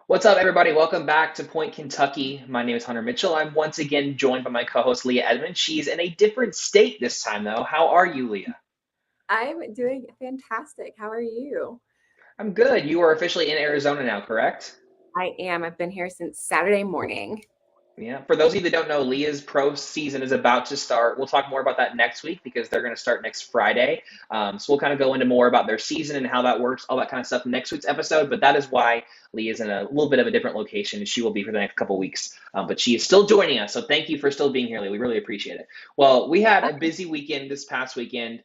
What's up, everybody? Welcome back to Point Kentucky. My name is Hunter Mitchell. I'm once again joined by my co-host Leah Edmonds. She's in a different state this time, though. How are you, Leah? I'm doing fantastic. How are you? I'm good. You are officially in Arizona now, correct? I am. I've been here since Saturday morning. Yeah. For those of you that don't know, Leah's pro season is about to start. We'll talk more about that next week because they're going to start next Friday. So we'll kind of go into more about their season and how that works, all that kind of stuff in next week's episode. But that is why Leah's in a little bit of a different location, and she will be for the next couple weeks. But she is still joining us. So thank you for still being here, Leah. We really appreciate it. Well, we had a busy weekend this past weekend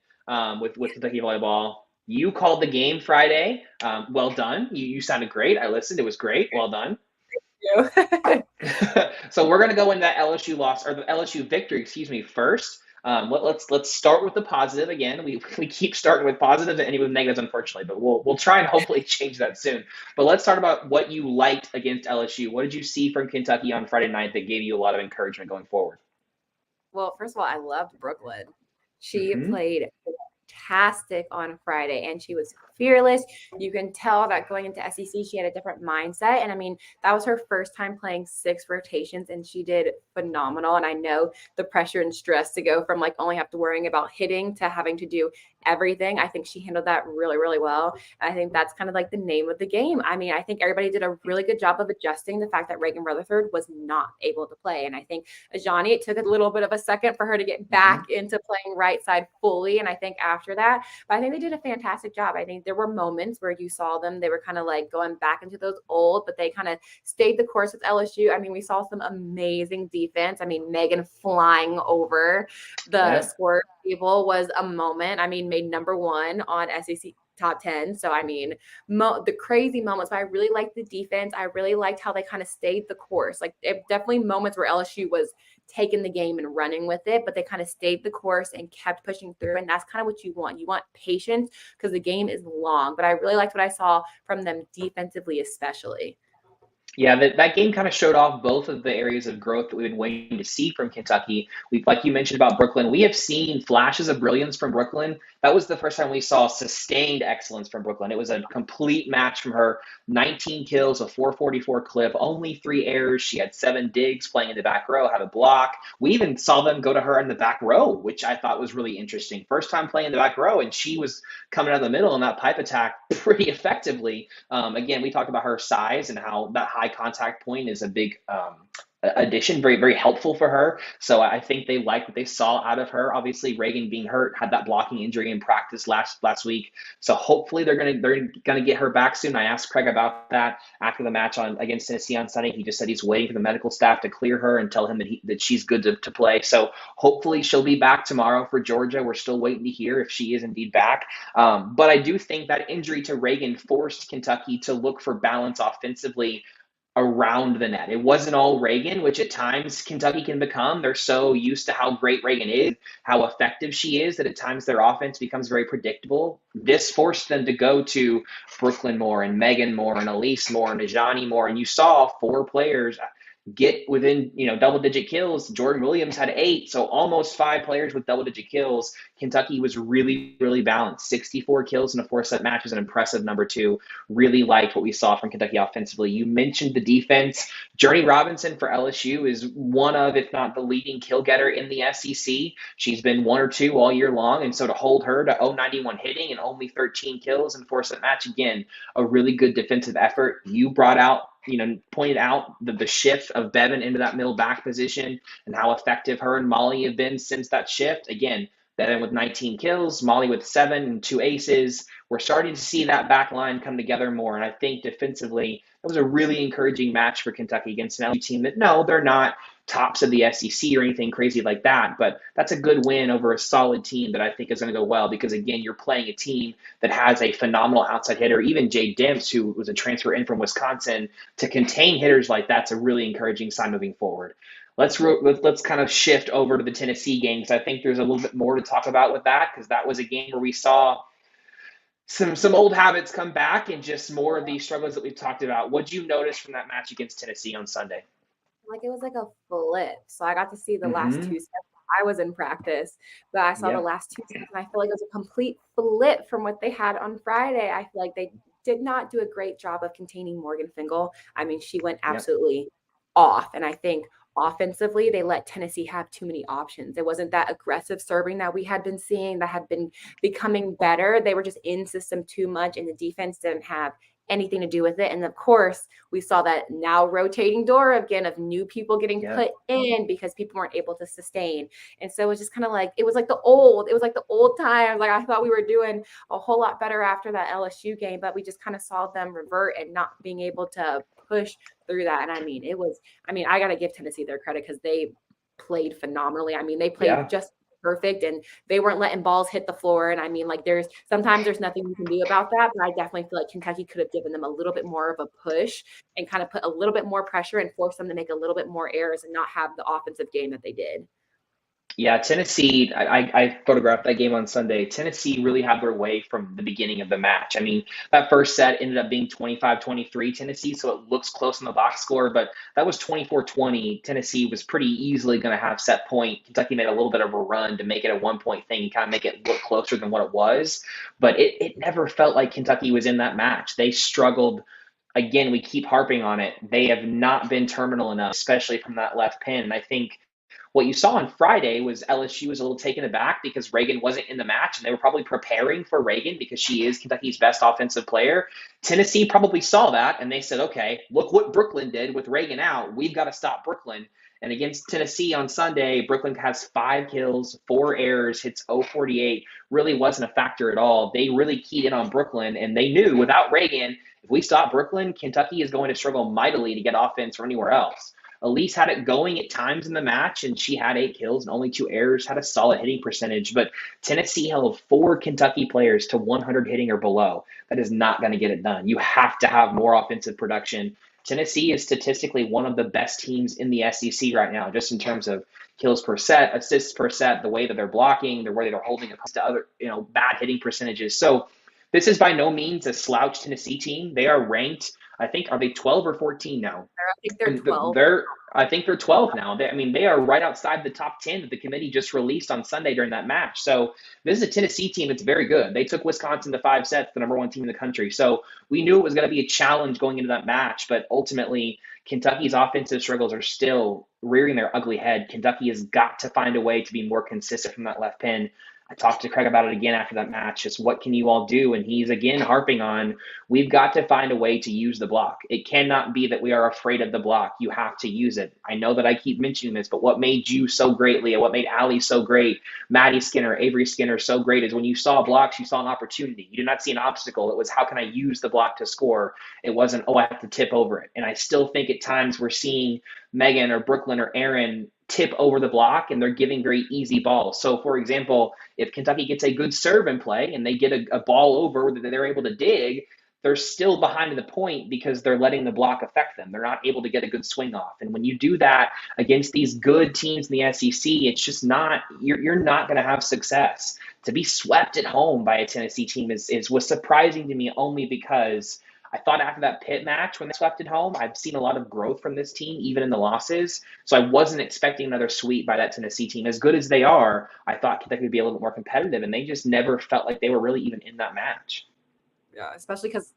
with Kentucky Volleyball. You called the game Friday. Well done. You sounded great. I listened. It was great. Well done. So we're going to go into that LSU loss or the LSU victory, excuse me, first. Let's start with the positive again. We keep starting with positive and ending with negatives, unfortunately, but we'll try and hopefully change that soon. But let's start about what you liked against LSU. What did you see from Kentucky on Friday night that gave you a lot of encouragement going forward? Well, first of all, I loved Brooklyn. She Hmm. played fantastic on Friday and she was fearless. You can tell that going into SEC, she had a different mindset. And I mean, that was her first time playing 6 rotations and she did phenomenal. And I know the pressure and stress to go from like only have to worrying about hitting to having to do everything. I think she handled that really, really well. I think that's kind of like the name of the game. I mean, I think everybody did a really good job of adjusting the fact that Reagan Rutherford was not able to play. And I think Ajani, it took a little bit of a second for her to get Hmm. back into playing right side fully. And I think after that, but I think they did a fantastic job. I think there were moments where you saw them, they were kind of like going back into those old, but they kind of stayed the course with LSU. I mean, we saw some amazing defense. I mean, Megan flying over the Yeah. score table was a moment. I mean, made number one on SEC top 10. So, I mean, the crazy moments, but I really liked the defense. I really liked how they kind of stayed the course. Like, it, definitely moments where LSU was taking the game and running with it, but they kind of stayed the course and kept pushing through. And that's kind of what you want. You want patience because the game is long. But I really liked what I saw from them defensively, especially. Yeah, that game kind of showed off both of the areas of growth that we've been waiting to see from Kentucky. Like you mentioned about Brooklyn, we have seen flashes of brilliance from Brooklyn. That was the first time we saw sustained excellence from Brooklyn. It was a complete match from her. 19 kills, a 444 clip, only 3 errors. She had 7 digs playing in the back row, had a block. We even saw them go to her in the back row, which I thought was really interesting. First time playing in the back row, and she was coming out of the middle in that pipe attack pretty effectively. Again, we talked about her size and how that high contact point is a big addition, very, very helpful for her. So I think they liked what they saw out of her. Obviously, Reagan being hurt had that blocking injury in practice last week. So hopefully they're gonna get her back soon. I asked Craig about that after the match on against Tennessee on Sunday. He just said he's waiting for the medical staff to clear her and tell him that she's good to play. So hopefully she'll be back tomorrow for Georgia. We're still waiting to hear if she is indeed back. But I do think that injury to Reagan forced Kentucky to look for balance offensively around the net. It wasn't all Reagan, which at times Kentucky can become. They're so used to how great Reagan is, how effective she is, that at times their offense becomes very predictable. This forced them to go to Brooklyn more and Megan more and Elise more and Ajani more. And you saw 4 players get within double digit kills. Jordan Williams had 8, so almost 5 players with double digit kills. Kentucky was really, really balanced. 64 kills in a 4 set match is an impressive number 2. Really liked what we saw from Kentucky offensively. You mentioned the defense. Journey Robinson for LSU is one of, if not the leading kill getter in the SEC. She's been 1 or 2 all year long, and so to hold her to 091 hitting and only 13 kills in 4 set match, again, a really good defensive effort. You brought out pointed out the shift of Bevan into that middle back position and how effective her and Molly have been since that shift. Again, Bevan with 19 kills, Molly with 7 and 2 aces. We're starting to see that back line come together more. And I think defensively, it was a really encouraging match for Kentucky against an LSU team that, no, they're not tops of the SEC or anything crazy like that, but that's a good win over a solid team that I think is going to go well because, again, you're playing a team that has a phenomenal outside hitter. Even Jade Demps, who was a transfer in from Wisconsin, to contain hitters like that's a really encouraging sign moving forward. Let's kind of shift over to the Tennessee game because I think there's a little bit more to talk about with that because that was a game where we saw some old habits come back and just more of these struggles that we've talked about. What'd you notice from that match against Tennessee on Sunday? Like it was like a flip. So I got to see the last Mm-hmm. 2 sets. I was in practice, but I saw the Yep. last 2 sets, and I feel like it was a complete flip from what they had on Friday. I feel like they did not do a great job of containing Morgan Fingal. I mean, she went Yep. absolutely off. And I think offensively, they let Tennessee have too many options. It wasn't that aggressive serving that we had been seeing that had been becoming better. They were just in system too much, and the defense didn't have anything to do with it. And of course, we saw that now rotating door again of new people getting Yep. put in because people weren't able to sustain. And so it was just kind of like it was like the old times. Like I thought we were doing a whole lot better after that LSU game, but we just kind of saw them revert and not being able to push through that. And I mean, I got to give Tennessee their credit because they played phenomenally. I mean, they played Yeah. just perfect and they weren't letting balls hit the floor. And I mean, like there's nothing you can do about that. But I definitely feel like Kentucky could have given them a little bit more of a push and kind of put a little bit more pressure and force them to make a little bit more errors and not have the offensive game that they did. Yeah, Tennessee, I photographed that game on Sunday. Tennessee really had their way from the beginning of the match. I mean, that first set ended up being 25-23 Tennessee, so it looks close in the box score, but that was 24-20. Tennessee was pretty easily going to have set point. Kentucky made a little bit of a run to make it a 1 point thing and kind of make it look closer than what it was, but it never felt like Kentucky was in that match. They struggled. Again, we keep harping on it. They have not been terminal enough, especially from that left pin. And I think what you saw on Friday was LSU was a little taken aback because Reagan wasn't in the match, and they were probably preparing for Reagan because she is Kentucky's best offensive player. Tennessee probably saw that, and they said, okay, look what Brooklyn did with Reagan out. We've got to stop Brooklyn. And against Tennessee on Sunday, Brooklyn has 5 kills, 4 errors, hits 0-48, really wasn't a factor at all. They really keyed in on Brooklyn, and they knew without Reagan, if we stop Brooklyn, Kentucky is going to struggle mightily to get offense from anywhere else. Elise had it going at times in the match, and she had 8 kills and only 2 errors, had a solid hitting percentage. But Tennessee held 4 Kentucky players to 100 hitting or below. That is not going to get it done. You have to have more offensive production. Tennessee is statistically one of the best teams in the SEC right now, just in terms of kills per set, assists per set, the way that they're blocking, the way they're holding opposed to other, bad hitting percentages. So this is by no means a slouch Tennessee team. They are ranked, I think, are they 12 or 14 now? I think they're And 12. I think they're 12 now. They are right outside the top 10 that the committee just released on Sunday during that match. So this is a Tennessee team that's very good. They took Wisconsin to 5 sets, the #1 team in the country. So we knew it was going to be a challenge going into that match, but ultimately Kentucky's offensive struggles are still rearing their ugly head. Kentucky has got to find a way to be more consistent from that left pin. I talked to Craig about it again after that match. Just what can you all do? And he's again harping on we've got to find a way to use the block. It cannot be that we are afraid of the block. You have to use it. I know that I keep mentioning this, but what made you so great, Leah, what made Allie so great, Maddie Skinner, Avery Skinner so great is when you saw blocks, you saw an opportunity. You did not see an obstacle. It was how can I use the block to score? It wasn't, oh, I have to tip over it. And I still think at times we're seeing Megan or Brooklyn or Aaron tip over the block and they're giving very easy balls. So, for example, if Kentucky gets a good serve in play and they get a ball over that they're able to dig, they're still behind the point because they're letting the block affect them. They're not able to get a good swing off. And when you do that against these good teams in the SEC, it's just not, you're not going to have success. To be swept at home by a Tennessee team was surprising to me only because I thought after that Pitt match when they swept at home, I've seen a lot of growth from this team, even in the losses. So I wasn't expecting another sweep by that Tennessee team. As good as they are, I thought Kentucky would be a little bit more competitive, and they just never felt like they were really even in that match. Yeah, especially because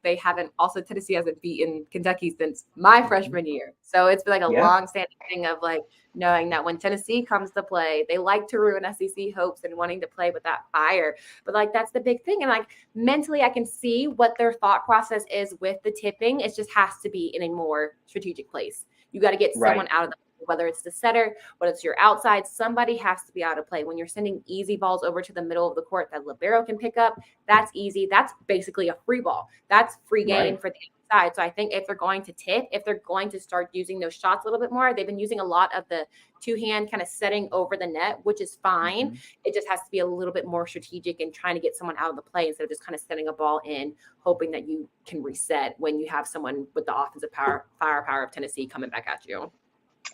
Tennessee hasn't beaten Kentucky since my freshman year. So it's been like a Yeah. long-standing thing of like knowing that when Tennessee comes to play, they like to ruin SEC hopes and wanting to play with that fire. But like that's the big thing. And like mentally, I can see what their thought process is with the tipping. It just has to be in a more strategic place. You got to get someone Right. out of the whether it's the setter, whether it's your outside, somebody has to be out of play. When you're sending easy balls over to the middle of the court that libero can pick up, that's easy. That's basically a free ball. That's free game Right. for the inside. So I think if they're going to tip, if they're going to start using those shots a little bit more, they've been using a lot of the two-hand kind of setting over the net, which is fine. Mm-hmm. It just has to be a little bit more strategic and trying to get someone out of the play instead of just kind of sending a ball in, hoping that you can reset when you have someone with the offensive firepower of Tennessee coming back at you.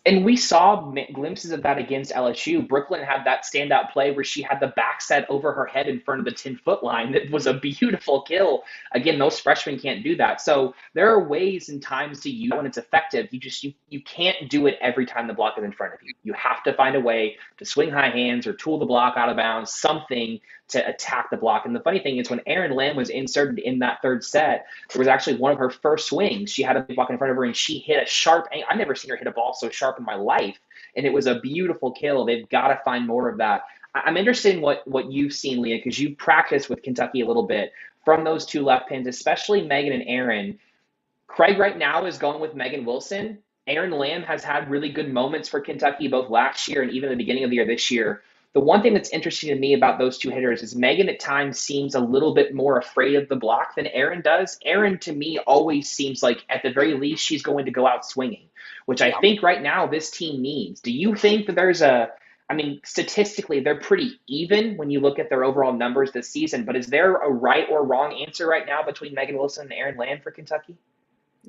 And we saw glimpses of that against LSU. Brooklyn had that standout play where she had the back set over her head in front of the 10-foot line. That was a beautiful kill. Again, those freshmen can't do that. So there are ways and times to use it when it's effective. You can't do it every time the block is in front of you. You have to find a way to swing high hands or tool the block out of bounds, something to attack the block. And the funny thing is when Erin Lamb was inserted in that third set, there was actually one of her first swings. She had a block in front of her and she hit a sharp, I've never seen her hit a ball so sharp in my life. And it was a beautiful kill. They've got to find more of that. I'm interested in what you've seen, Leah, because you practiced with Kentucky a little bit from those two left pins, especially Megan and Erin. Craig right now is going with Megan Wilson. Erin Lamb has had really good moments for Kentucky both last year and even the beginning of the year this year. The one thing that's interesting to me about those two hitters is Megan at times seems a little bit more afraid of the block than Erin does. Erin, to me, always seems like at the very least she's going to go out swinging, which I think right now this team needs. Do you think that statistically, they're pretty even when you look at their overall numbers this season, but is there a right or wrong answer right now between Megan Wilson and Erin Lamb for Kentucky?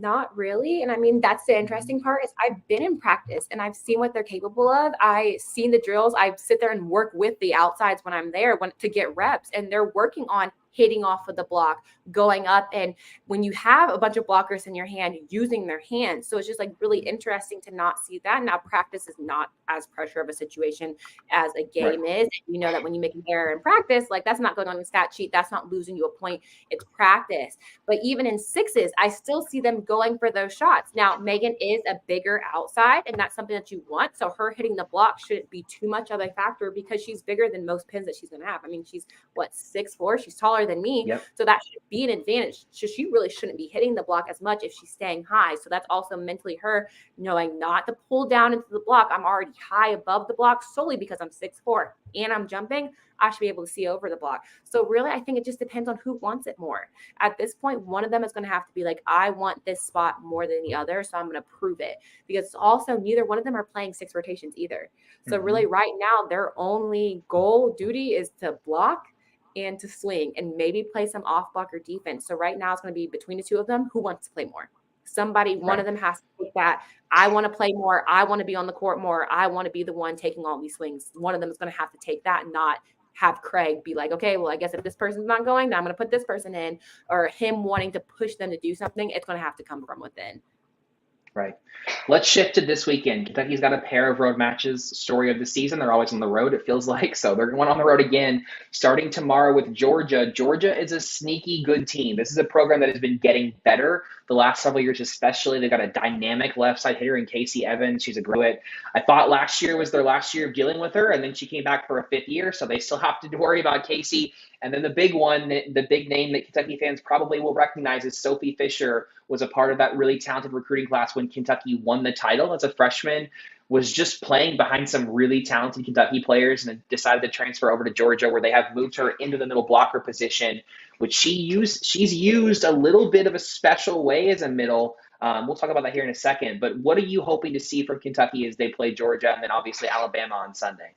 Not really. And I mean, that's the interesting part is I've been in practice and I've seen what they're capable of. I've seen the drills. I sit there and work with the outsides when I'm there to get reps, and they're working on hitting off of the block, going up. And when you have a bunch of blockers in your hand, using their hands. So it's just like really interesting to not see that. Now practice is not as pressure of a situation as a game is. You know that when you make an error in practice, like that's not going on the stat sheet. That's not losing you a point. It's practice. But even in sixes, I still see them going for those shots. Now, Megan is a bigger outside, and that's something that you want. So her hitting the block shouldn't be too much of a factor because she's bigger than most pins that she's going to have. I mean, she's 6'4". She's taller than me. Yep. So that should be an advantage. So she really shouldn't be hitting the block as much if she's staying high. So that's also mentally her knowing not to pull down into the block. I'm already high above the block solely because I'm 6'4" and I'm jumping. I should be able to see over the block. So really, I think it just depends on who wants it more. At this point, one of them is going to have to be like, I want this spot more than the other, so I'm going to prove it. Because also neither one of them are playing 6 rotations either. So really right now, their only goal duty is to block and to swing and maybe play some off blocker defense. So right now it's going to be between the two of them. Who wants to play more? One of them has to take that. I want to play more. I want to be on the court more. I want to be the one taking all these swings. One of them is going to have to take that, not have Craig be like, okay, well, I guess if this person's not going, then I'm going to put this person in, or him wanting to push them to do something. It's going to have to come from within. Right. Let's shift to this weekend. Kentucky's got a pair of road matches, story of the season. They're always on the road, it feels like. So they're going on the road again, starting tomorrow with Georgia. Georgia is a sneaky good team. This is a program that has been getting better the last several years, especially. They've got a dynamic left side hitter in Casey Evans. She's a graduate. I thought last year was their last year of dealing with her, and then she came back for a 5th year. So they still have to worry about Casey. And then the big one, the big name that Kentucky fans probably will recognize is Sophie Fisher, was a part of that really talented recruiting class when Kentucky won the title as a freshman, was just playing behind some really talented Kentucky players and then decided to transfer over to Georgia, where they have moved her into the middle blocker position, which she's used a little bit of a special way as a middle. We'll talk about that here in a second. But what are you hoping to see from Kentucky as they play Georgia and then obviously Alabama on Sunday?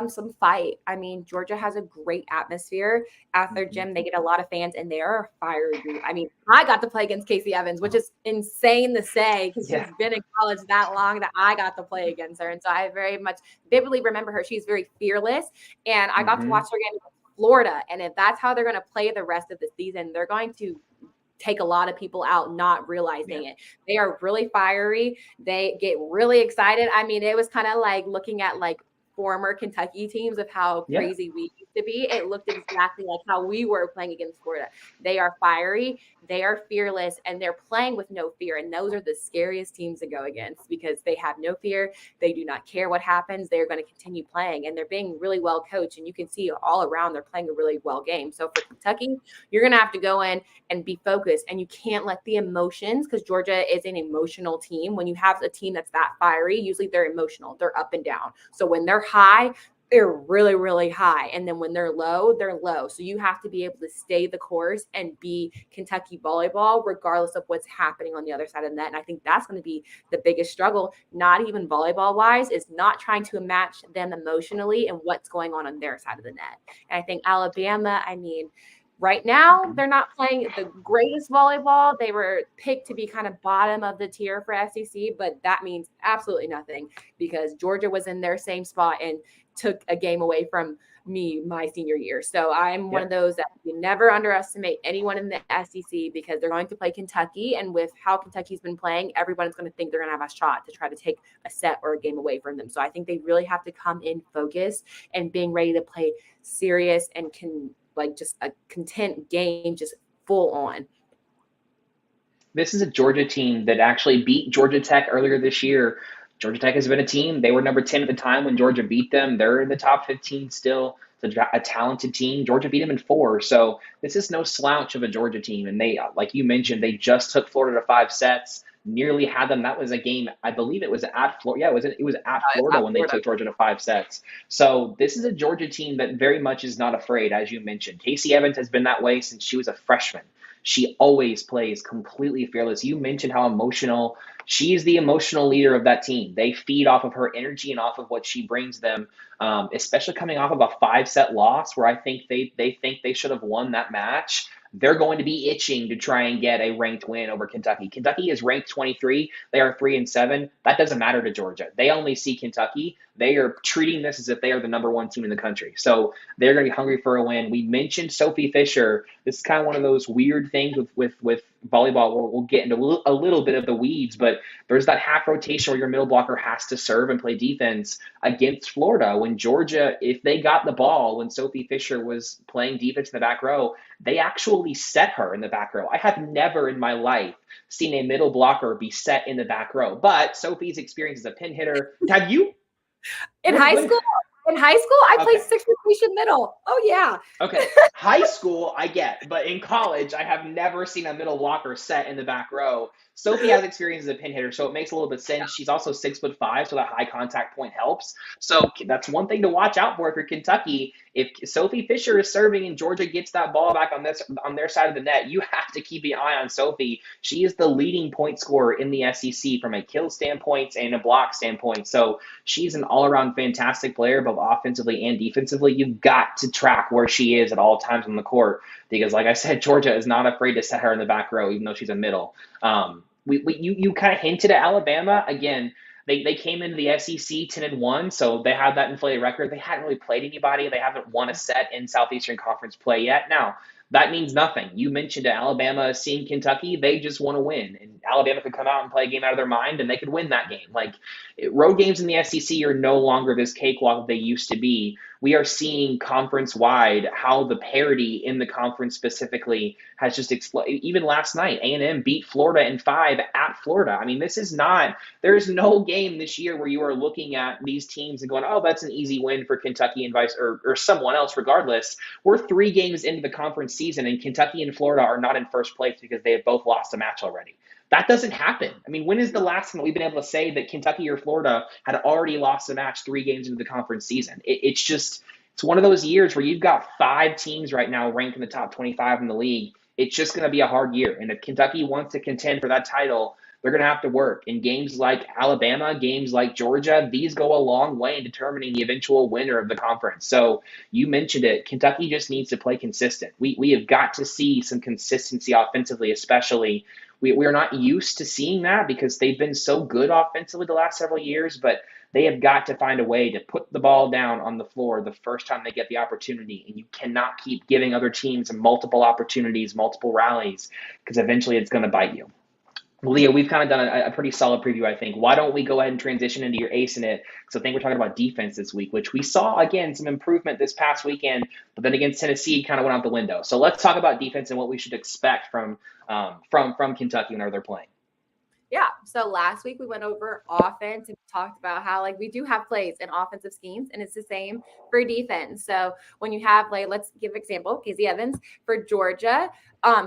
Some fight. I mean, Georgia has a great atmosphere at their gym. They get a lot of fans, and they are a fiery group. I mean, I got to play against Casey Evans, which is insane to say because she's been in college that long that I got to play against her. And so I very much vividly remember her. She's very fearless, and I got to watch her again in Florida. And if that's how they're going to play the rest of the season, they're going to take a lot of people out, not realizing it. They are really fiery. They get really excited. I mean, it was kind of like looking at like former Kentucky teams of how crazy we used to be. It looked exactly like how we were playing against Florida. They are fiery, they are fearless, and they're playing with no fear. And those are the scariest teams to go against because they have no fear. They do not care what happens. They're going to continue playing, and they're being really well coached. And you can see all around they're playing a really well game. So for Kentucky, you're going to have to go in and be focused, and you can't let the emotions, because Georgia is an emotional team. When you have a team that's that fiery, usually they're emotional. They're up and down. So when they're high, they're really, really high. And then when they're low, they're low. So you have to be able to stay the course and be Kentucky volleyball, regardless of what's happening on the other side of the net. And I think that's going to be the biggest struggle, not even volleyball wise, is not trying to match them emotionally and what's going on their side of the net. And I think Alabama, I mean, Right now, they're not playing the greatest volleyball. They were picked to be kind of bottom of the tier for SEC, but that means absolutely nothing because Georgia was in their same spot and took a game away from me my senior year. So I'm one of those that you never underestimate anyone in the SEC because they're going to play Kentucky. And with how Kentucky's been playing, everyone's going to think they're going to have a shot to try to take a set or a game away from them. So I think they really have to come in focused and being ready to play serious and just a content game, just full on. This is a Georgia team that actually beat Georgia Tech earlier this year. Georgia Tech has been a team. They were number 10 at the time when Georgia beat them. They're in the top 15 still. It's a talented team. Georgia beat them in 4. So this is no slouch of a Georgia team. And they, like you mentioned, they just took Florida to 5 sets, nearly had them. That was a game, I believe it was at Florida. Yeah, it was at Florida when they took Georgia to 5 sets. So this is a Georgia team that very much is not afraid, as you mentioned. Casey Evans has been that way since she was a freshman. She always plays completely fearless. You mentioned how emotional. She's the emotional leader of that team. They feed off of her energy and off of what she brings them, especially coming off of a 5-set loss where I think they think they should have won that match. They're going to be itching to try and get a ranked win over Kentucky. Kentucky is ranked 23. They are 3-7. That doesn't matter to Georgia. They only see Kentucky. They are treating this as if they are the number 1 team in the country. So they're going to be hungry for a win. We mentioned Sophie Fisher. This is kind of one of those weird things with volleyball. We'll get into a little bit of the weeds, but there's that half rotation where your middle blocker has to serve and play defense against Florida. When Georgia, if they got the ball when Sophie Fisher was playing defense in the back row, they actually set her in the back row. I have never in my life seen a middle blocker be set in the back row. But Sophie's experience as a pin hitter. Have you? In high school, I played 6 rotation middle. Oh, yeah. Okay. High school, I get. But in college, I have never seen a middle blocker set in the back row. Sophie has experience as a pin hitter, so it makes a little bit of sense. She's also 6'5", so that high contact point helps. So that's one thing to watch out for if you're Kentucky. If Sophie Fisher is serving and Georgia gets that ball back on their side of the net, you have to keep an eye on Sophie. She is the leading point scorer in the SEC from a kill standpoint and a block standpoint. So she's an all-around fantastic player, both offensively and defensively. You've got to track where she is at all times on the court because, like I said, Georgia is not afraid to set her in the back row, even though she's a middle. You kind of hinted at Alabama. Again, they came into the SEC 10-1, so they had that inflated record. They hadn't really played anybody. They haven't won a set in Southeastern Conference play yet. Now, that means nothing. You mentioned Alabama seeing Kentucky. They just want to win. And Alabama could come out and play a game out of their mind, and they could win that game. Like, road games in the SEC are no longer this cakewalk that they used to be. We are seeing conference-wide how the parity in the conference specifically has just exploded. Even last night, A&M beat Florida in 5 at Florida. I mean, there's no game this year where you are looking at these teams and going, oh, that's an easy win for Kentucky and or someone else regardless. We're 3 games into the conference season, and Kentucky and Florida are not in first place because they have both lost a match already. That doesn't happen. I mean, when is the last time that we've been able to say that Kentucky or Florida had already lost a match 3 games into the conference season? It's one of those years where you've got 5 teams right now ranked in the top 25 in the league. It's just going to be a hard year. And if Kentucky wants to contend for that title, they're going to have to work. In games like Alabama, games like Georgia, these go a long way in determining the eventual winner of the conference. So you mentioned it. Kentucky just needs to play consistent. We have got to see some consistency offensively, especially. We are not used to seeing that because they've been so good offensively the last several years, but they have got to find a way to put the ball down on the floor the first time they get the opportunity. And you cannot keep giving other teams multiple opportunities, multiple rallies, because eventually it's going to bite you. Leah, we've kind of done a pretty solid preview, I think. Why don't we go ahead and transition into your ace in it? Because I think we're talking about defense this week, which we saw, again, some improvement this past weekend, but then against Tennessee kind of went out the window. So let's talk about defense and what we should expect from Kentucky whenever they're playing. Yeah. So last week we went over offense and talked about how we do have plays and offensive schemes, and it's the same for defense. So when you have let's give example, Casey Evans for Georgia.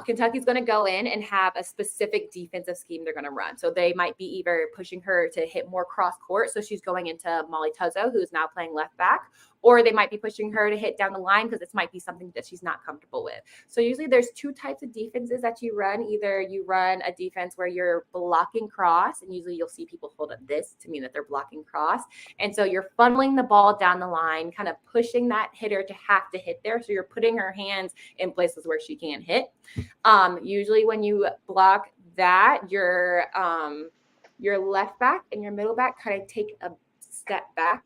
Kentucky's going to go in and have a specific defensive scheme they're going to run. So they might be either pushing her to hit more cross court. So she's going into Molly Tuzzo, who's now playing left back, or they might be pushing her to hit down the line because this might be something that she's not comfortable with. So usually there's two types of defenses that you run. Either you run a defense where you're blocking cross, and usually you'll see people hold up this to mean that they're blocking cross. And so you're funneling the ball down the line, kind of pushing that hitter to have to hit there. So you're putting her hands in places where she can't hit. Usually when you block that, your left back and your middle back kind of take a step back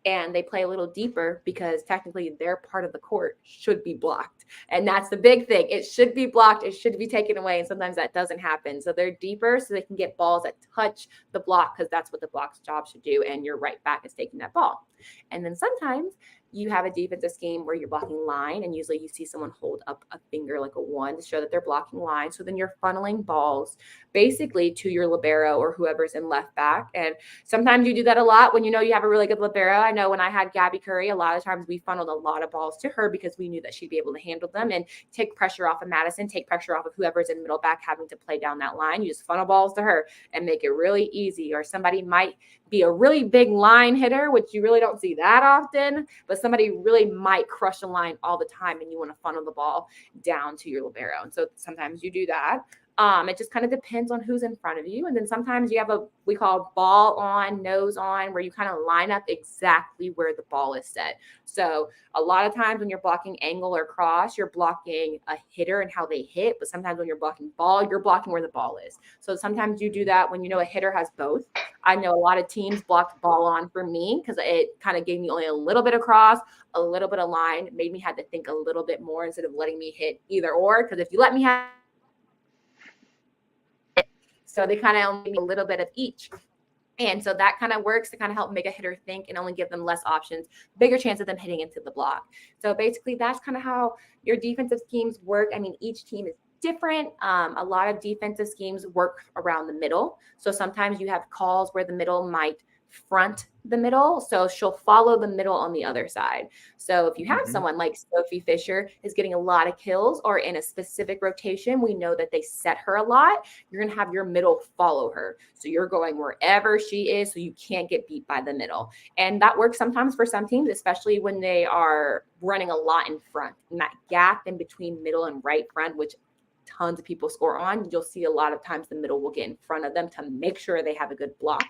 and they play a little deeper because technically their part of the court should be blocked. And that's the big thing. It should be blocked. It should be taken away. And sometimes that doesn't happen. So they're deeper so they can get balls that touch the block because that's what the block's job should do. And your right back is taking that ball. And then sometimes you have a defensive scheme where you're blocking line, and usually you see someone hold up a finger like a 1 to show that they're blocking line. So then you're funneling balls basically to your libero or whoever's in left back. And sometimes you do that a lot when you know you have a really good libero. I know when I had Gabby Curry, a lot of times we funneled a lot of balls to her because we knew that she'd be able to handle them and take pressure off of Madison, take pressure off of whoever's in middle back having to play down that line. You just funnel balls to her and make it really easy. Or somebody might be a really big line hitter, which you really don't see that often, but somebody really might crush a line all the time and you want to funnel the ball down to your libero. And so sometimes you do that. It just kind of depends on who's in front of you. And then sometimes you have we call ball on, nose on, where you kind of line up exactly where the ball is set. So a lot of times when you're blocking angle or cross, you're blocking a hitter and how they hit. But sometimes when you're blocking ball, you're blocking where the ball is. So sometimes you do that when you know a hitter has both. I know a lot of teams blocked ball on for me because it kind of gave me only a little bit of cross, a little bit of line, made me have to think a little bit more instead of letting me hit either or. Because if you let me have, so they kind of only need a little bit of each. And so that kind of works to kind of help make a hitter think and only give them less options, bigger chance of them hitting into the block. So basically that's kind of how your defensive schemes work. I mean, each team is different. A lot of defensive schemes work around the middle. So sometimes you have calls where the middle might front the middle. So she'll follow the middle on the other side. So if you have someone like Sophie Fisher is getting a lot of kills or in a specific rotation, we know that they set her a lot. You're going to have your middle follow her. So you're going wherever she is so you can't get beat by the middle. And that works sometimes for some teams, especially when they are running a lot in front. And that gap in between middle and right front, which tons of people score on, you'll see a lot of times the middle will get in front of them to make sure they have a good block.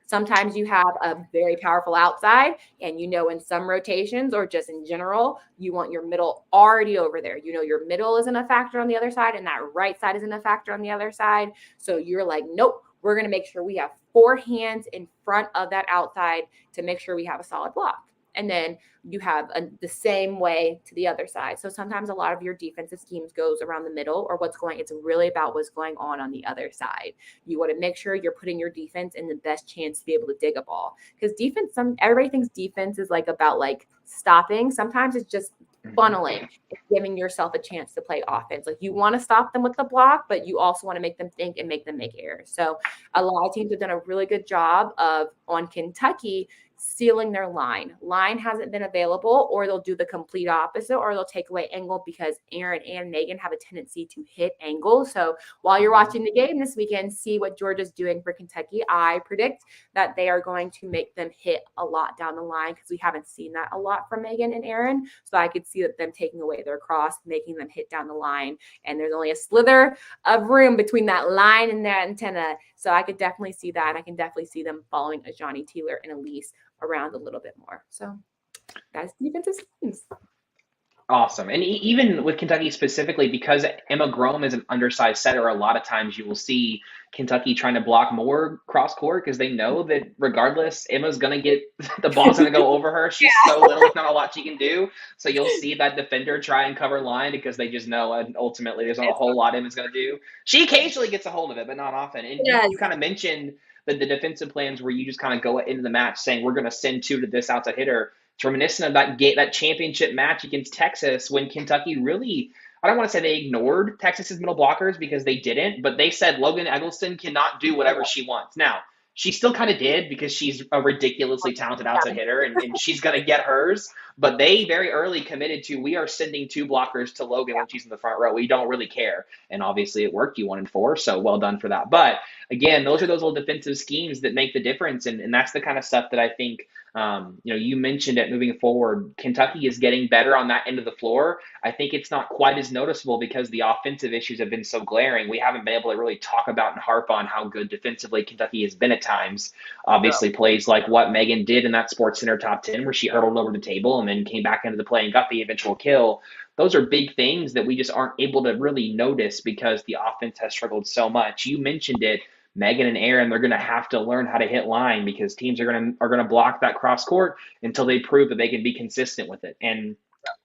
Sometimes you have a very powerful outside, and you know in some rotations or just in general, you want your middle already over there. You know your middle isn't a factor on the other side, and that right side isn't a factor on the other side. So you're like, nope, we're going to make sure we have 4 hands in front of that outside to make sure we have a solid block. And then you have the same way to the other side. So sometimes a lot of your defensive schemes goes around the middle or it's really about what's going on the other side. You want to make sure you're putting your defense in the best chance to be able to dig a ball. Because defense, everybody thinks defense is like about like stopping. Sometimes it's just funneling, giving yourself a chance to play offense. Like you want to stop them with the block, but you also want to make them think and make them make errors. So a lot of teams have done a really good job of on Kentucky sealing their line. Line hasn't been available, or they'll do the complete opposite, or they'll take away angle because Aaron and Megan have a tendency to hit angle. So while you're watching the game this weekend, see what Georgia's doing for Kentucky. I predict that they are going to make them hit a lot down the line because we haven't seen that a lot from Megan and Aaron. So I could see that them taking away their cross, making them hit down the line. And there's only a slither of room between that line and that antenna. So I could definitely see that. And I can definitely see them following a Johnny Taylor and Elise around a little bit more. So that's defensive schemes. Awesome. And even with Kentucky specifically, because Emma Grome is an undersized setter, a lot of times you will see Kentucky trying to block more cross court because they know that regardless, Emma's going to get the ball's going to go over her. She's so little, there's not a lot she can do. So you'll see that defender try and cover line because they just know and ultimately there's not a whole lot Emma's going to do. She occasionally gets a hold of it, but not often. And you kind of mentioned the defensive plans where you just kind of go into the match saying we're going to send 2 to this outside hitter. It's reminiscent of that championship match against Texas when Kentucky really, I don't want to say they ignored Texas's middle blockers because they didn't, but they said Logan Eggleston cannot do whatever she wants. Now, She still kind of did because she's a ridiculously talented outside hitter and she's going to get hers. But they very early committed to, we are sending 2 blockers to Logan when she's in the front row. We don't really care. And obviously it worked. You 1-4. So well done for that. But again, those are those little defensive schemes that make the difference. And that's the kind of stuff that I think, you mentioned it moving forward. Kentucky is getting better on that end of the floor. I think it's not quite as noticeable because the offensive issues have been so glaring. We haven't been able to really talk about and harp on how good defensively Kentucky has been at times. Obviously, plays like what Megan did in that Sports Center top 10 where she hurdled over the table and then came back into the play and got the eventual kill. Those are big things that we just aren't able to really notice because the offense has struggled so much. You mentioned it. Megan and Aaron, they're going to have to learn how to hit line because teams are going to block that cross court until they prove that they can be consistent with it. And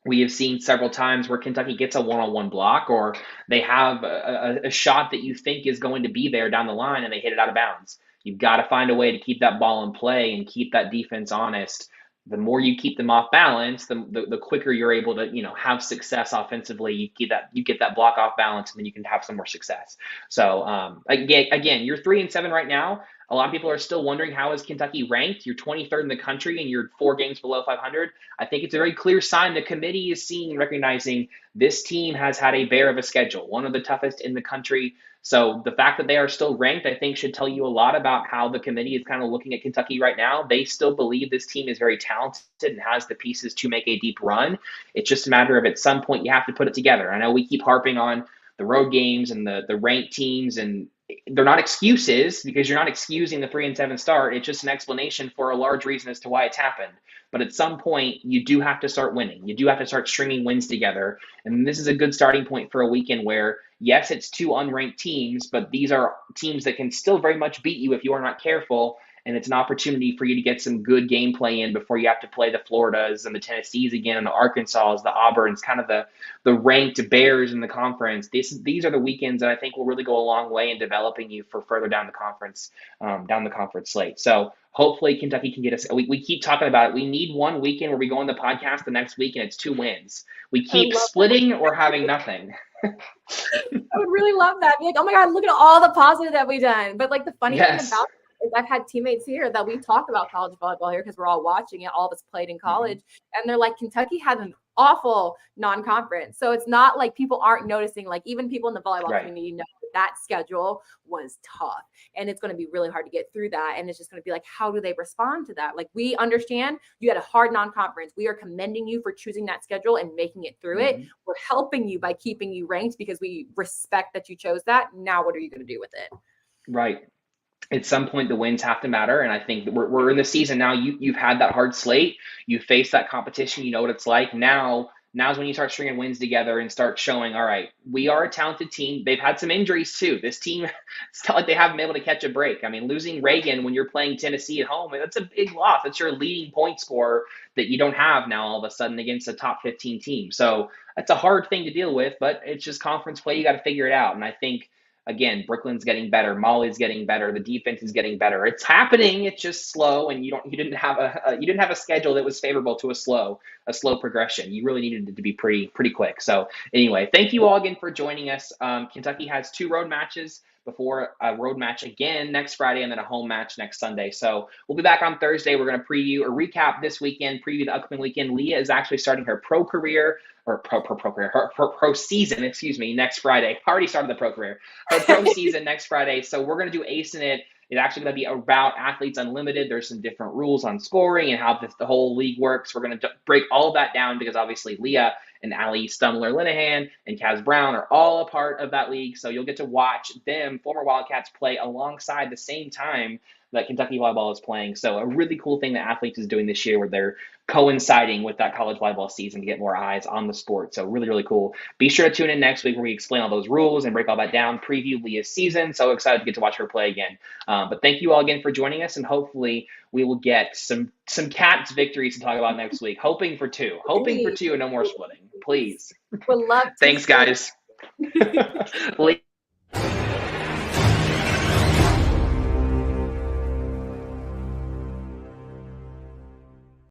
we have seen several times where Kentucky gets a one-on-one block or they have a shot that you think is going to be there down the line and they hit it out of bounds. You've got to find a way to keep that ball in play and keep that defense honest. The more you keep them off balance, the quicker you're able to, have success offensively. You get that block off balance, and then you can have some more success. So again, you're 3-7 right now. A lot of people are still wondering, how is Kentucky ranked? You're 23rd in the country and you're 4 games below 500. I think it's a very clear sign the committee is seeing and recognizing this team has had a bear of a schedule, one of the toughest in the country. So the fact that they are still ranked, I think, should tell you a lot about how the committee is kind of looking at Kentucky right now. They still believe this team is very talented and has the pieces to make a deep run. It's just a matter of at some point you have to put it together. I know we keep harping on the road games and the ranked teams, and they're not excuses because you're not excusing the 3-7 start. It's just an explanation for a large reason as to why it's happened. But at some point, you do have to start winning. You do have to start stringing wins together. And this is a good starting point for a weekend where, yes, it's 2 unranked teams, but these are teams that can still very much beat you if you are not careful. And it's an opportunity for you to get some good gameplay in before you have to play the Floridas and the Tennessees again, and the Arkansas, the Auburns, kind of the ranked bears in the conference. These are the weekends that I think will really go a long way in developing you for further down the conference slate. So hopefully Kentucky can get us. We keep talking about it. We need one weekend where we go on the podcast the next week and it's 2 wins. We keep splitting or having nothing. I would really love that. Be like, oh my God, look at all the positive that we've done. But like the funny thing about it is I've had teammates here that we talk about college volleyball here because we're all watching it. All of us played in college. And they're like, Kentucky had an awful non-conference. So it's not like people aren't noticing, like even people in the volleyball community know that schedule was tough and it's going to be really hard to get through that. And it's just going to be like, how do they respond to that? Like, we understand you had a hard non-conference. We are commending you for choosing that schedule and making it through it. We're helping you by keeping you ranked because we respect that you chose that. Now, what are you going to do with it? Right. At some point, the wins have to matter. And I think that we're in the season now. You've had that hard slate. You face that competition. You know what it's like. Now's when you start stringing wins together and start showing, all right, we are a talented team. They've had some injuries too. This team, it's not like they haven't been able to catch a break. I mean, losing Reagan when you're playing Tennessee at home, that's a big loss. That's your leading point scorer that you don't have now all of a sudden against a top 15 team. So that's a hard thing to deal with, but it's just conference play. You got to figure it out. And I think, again, Brooklyn's getting better. Molly's getting better. The defense is getting better. It's happening. It's just slow, and you didn't have a schedule that was favorable to a slow progression. You really needed it to be pretty quick. So anyway, thank you all again for joining us. Kentucky has 2 road matches before a road match again next Friday and then a home match next Sunday. So we'll be back on Thursday. We're going to preview or recap this weekend, preview the upcoming weekend. Leah is actually starting her pro season, next Friday. Already started the pro career. Her pro season next Friday. So we're going to do Ace in It. It's actually going to be about Athletes Unlimited. There's some different rules on scoring and how the whole league works. We're going to break all of that down because obviously Leah and Allie Stumler-Linehan and Kaz Brown are all a part of that league. So you'll get to watch them, former Wildcats, play alongside the same time that Kentucky volleyball is playing. So a really cool thing that Athletes is doing this year where they're coinciding with that college volleyball season to get more eyes on the sport. So really, really cool. Be sure to tune in next week where we explain all those rules and break all that down, preview Leah's season. So excited to get to watch her play again. But thank you all again for joining us, and hopefully we will get some Cats victories to talk about next week. Hoping for 2 and no more splitting. Please. Would love to. Thanks, guys.